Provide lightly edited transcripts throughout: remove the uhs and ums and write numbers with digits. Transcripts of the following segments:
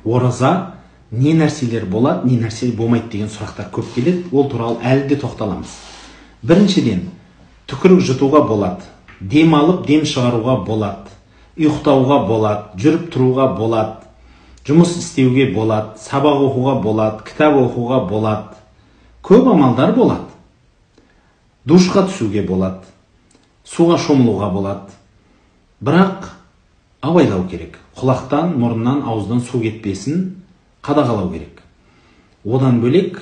ораза не нәрселер болады, не нәрселер болмайды деген сұрақтар көп келеді. Ол туралы әлі де тоқталамыз. Біріншіден, түкірік жұтуға болады, дем алып дем шығаруға болады, ұйықтауға болады, жүріп тұруға болады, жұмыс істеуге болады, сабақ оқуға болады, кітап оқуға болады, көп амалдар болады. Душқа түсуге болады, суға шомылуға болады. Бірақ абайлау керек. Құлақтан, мұрыннан, ауыздан су кетпесін қадағалау керек. Одан бөлек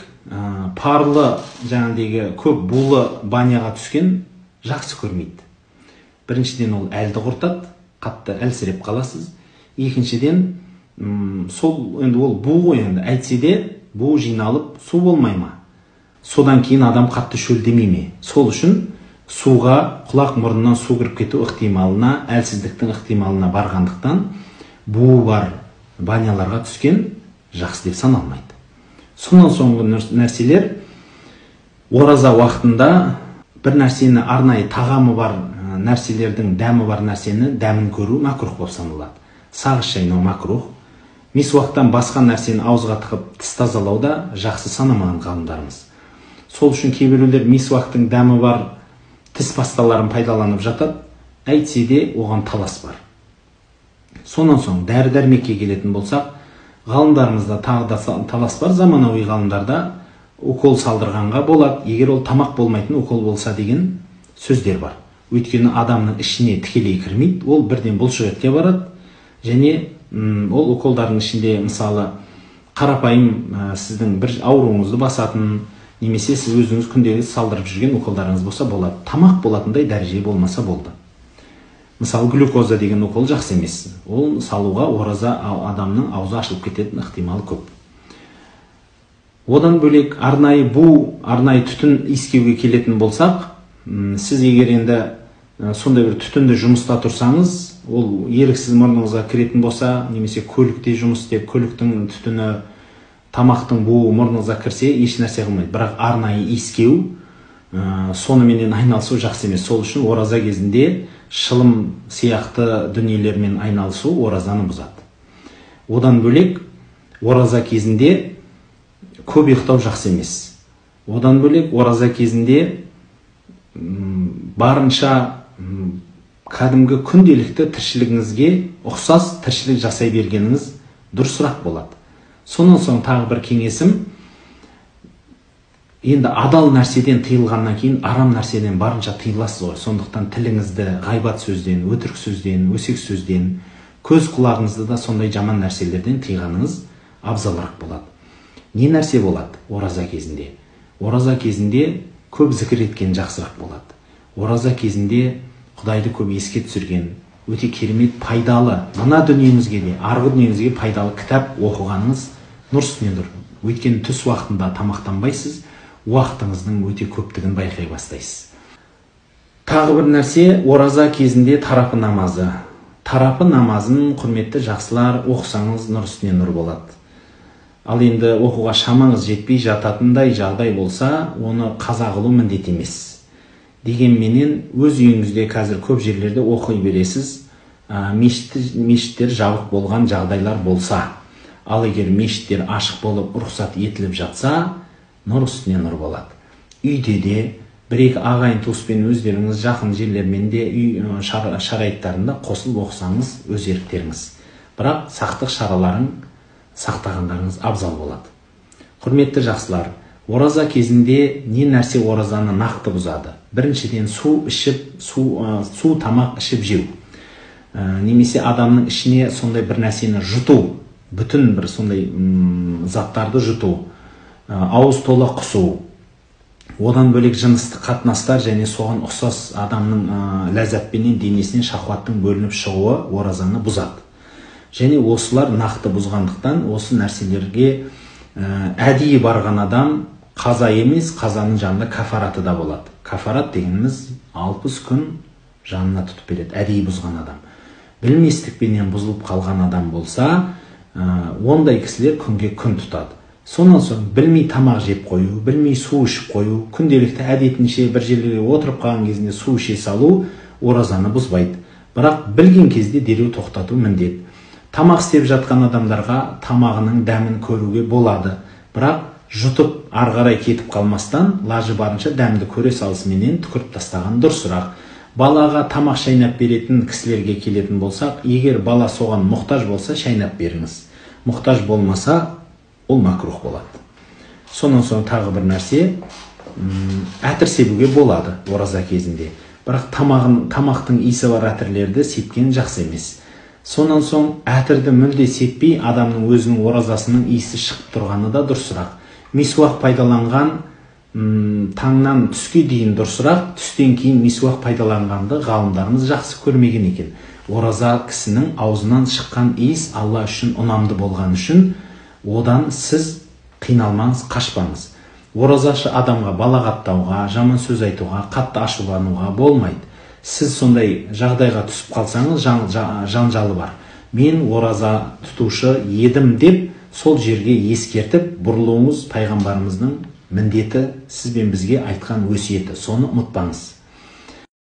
парлы жаңағыдегі көп булы баняға түскен жақсы көрмейді. Біріншіден ол әлді құртады, қатты әлсіреп қаласыз. Екіншіден, сол енді ол бу ғой, енді әйтсе де бу жиналып су болмай ма? Содан кейін адам қатты шөлдемей ме? Сол үшін суға, құлақ мұрнынан су кіріп кету ықтималына, әлсіздіктің ықтималына барғандықтан буы бар баняларға түскен жақсы деп саналмайды. Сонан соңғы нәрселер, ораза уақытында бір нәрсені арнайы тағамы бар нәрселердің дәмі бар нәрсені дәмін көру макрух болып саналады. Сағыз шайнау макрух. Мисуақтан басқа нәрсені ауызға тығып тіс тазалау да жақсы санамаған ғалымдарымыз. Сол үшін кейбіреулер мисуақтың дәмі бар тіс пасталарын пайдаланып жатады, әйтсе де оған талас бар. Сонан соң дәрі-дәрмекке келетін болсақ, ғалымдарымызда тағы да талас бар. Заманауи ғалымдарда укол салдырғанға болады, егер ол тамақ болмайтын укол болса деген сөздер бар. Өйткені адамның ішіне тікелей кірмейді, ол бірден бұлшықетке барады, және ол уколдардың ішінде мысалы қарапайым сіздің бір ауруыңызды басатын, немесе сіз өзіңіз күнделікті салдырып жүрген уколдарыңыз болса болады. Тамақ болатындай дәреже болмаса болды. Мысалы глюкоза деген укол жақсы емес. Ол салуға ораза адамның аузы ашылып кететін ықтималы көп. Одан бөлек арнайы түтін иіскеуге келетін болсақ, сіз егер енді сондай бір түтінді жұмыста тұрсаңыз, ол еріксіз мұрныңызға кіретін болса, немесе көлікте жұмыс істеп, көліктің түтіні, тамақтың буы мұрныңызға кірсе, еш нәрсе қылмайды. Бірақ арнайы иіскеу, соныменен айналысу жақсы емес. Сол үшін ораза кезінде шылым сияқты дүниелермен айналысу оразаны бұзады. Одан бөлек ораза кезінде көп ұйықтау жақсы емес. Одан бөлек ораза кезінде барынша кәдімгі күнделікті тіршілігіңізге ұқсас тіршілік жасай бергеніңіз дұрысырақ болады. Сонан соң тағы бір кеңесім, енді адал нәрседен тыйылғаннан кейін арам нәрседен барынша тыйыласыз ғой. Сондықтан тіліңізді ғайбат сөзден, өтірік сөзден, өсек сөзден, көз құлағыңызды да сондай жаман нәрселерден тыйғаныңыз абзалырақ болады. Не нәрсе болады ораза кезінде? Ораза кезінде көп зікір еткен жақсырақ болады. Ораза кезінде Құдайды көп еске түсірген, өте керемет пайдалы, мына дүниеңізге де, арғы дүниеңізге пайдалы кітап оқығаныңыз нұр үстіне нұр. Өйткені түс уақытында тамақтанбайсыз, уақытыңыздың өте көптігін байқай бастайсыз. Тағы бір нәрсе, ораза кезінде тарапы намазы. Тарапы намазын, құрметті жақсылар, оқысаңыз нұр үстіне нұр болады. Ал енді оқуға шамаңыз жетпей жататындай жағдай болса, оны қаза қылу міндет емес. Дегенменен өз үйіңізде қазір көп жерлерде оқи бересіз, мешіттер жабық болған жағдайлар болса. Ал егер мешіттер ашық болып рұқсат етіліп жатса, нұр үстіне нұр болады. Үйде де бір-екі ағайын туыспен өздеріңіз жақын жерлермен де үй шарайттарында қосылып оқысаңыз өз еріктеріңіз. Бірақ сақтық шараларын сақтағандарыңыз абзал болады. Құрметті жақсылар, ораза кезінде не нәрсе оразаны нақты бұзады? Біріншіден су ішіп, су тамақ ішіп жеу. Немесе адамның ішіне сондай бір нәрсені жұту, бүтін бір сондай заттарды жұту, ауыз тола құсу. Одан бөлек жыныстық қатынастар және соған ұқсас адамның ләззатпенен денесінен шахуаттың бөлініп шығуы оразаны бұзады. Және осылар нақты бұзғандықтан осы нәрселерге әдейі барған адам қаза емес, қазаның жанында кафараты да болады. Кафарат дегеніміз 60 күн жанына тұтып береді, әдейі бұзған адам. Білместікпенен бұзылып қалған адам болса, ондай кісілер күнге күн тұтады. Сонан соң білмей тамақ жеп қою, білмей су ішіп қою, күнделікті әдетінше бір жерлерге отырып қалған кезінде су іше салу оразаны бұзбайды. Бірақ білген кезде дереу тоқтату міндет. Тамақ істеп жатқан адамдарға тамағының дәмін көруге болады, бірақ жұтып ары қарай кетіп қалмастан лажы барынша дәмді көре салысыменен түкіріп тастаған дұрысырақ. Балаға тамақ шайнап беретін кісілерге келетін болсақ, егер бала соған мұқтаж болса, шайнап беріңіз. Мұқтаж болмаса, ол макрух болады. Сонан соң тағы бір нәрсе, әтір себуге болады ораза кезінде. Бірақ тамақтың иісі бар әтірлерді сепкен жақсы емес. Сонан соң әтірді мүлде сеппей, адамның өзінің оразасының иісі шығып тұрғаны да дұрысырақ. Мисуақ пайдаланған таңнан түске дейін дұрысырақ, түстен кейін мисуақ пайдаланғанды ғалымдарымыз жақсы көрмеген екен. Ораза кісінің аузынан шыққан иіс Алла үшін ұнамды болған үшін, одан сіз қиналмаңыз, қашпаңыз. Оразашы адамға балағаттауға, жаман сөз айтуға, қатты ашулануға болмайды. Сіз сондай жағдайға түсіп қалсаңыз, жанжалы бар. Мен ораза тұтушы едім деп, сол жерге ескертіп, бұрылуыңыз пайғамбарымыздың міндеті, сіз бен бізге айтқан өсиеті. Соны ұмытпаңыз.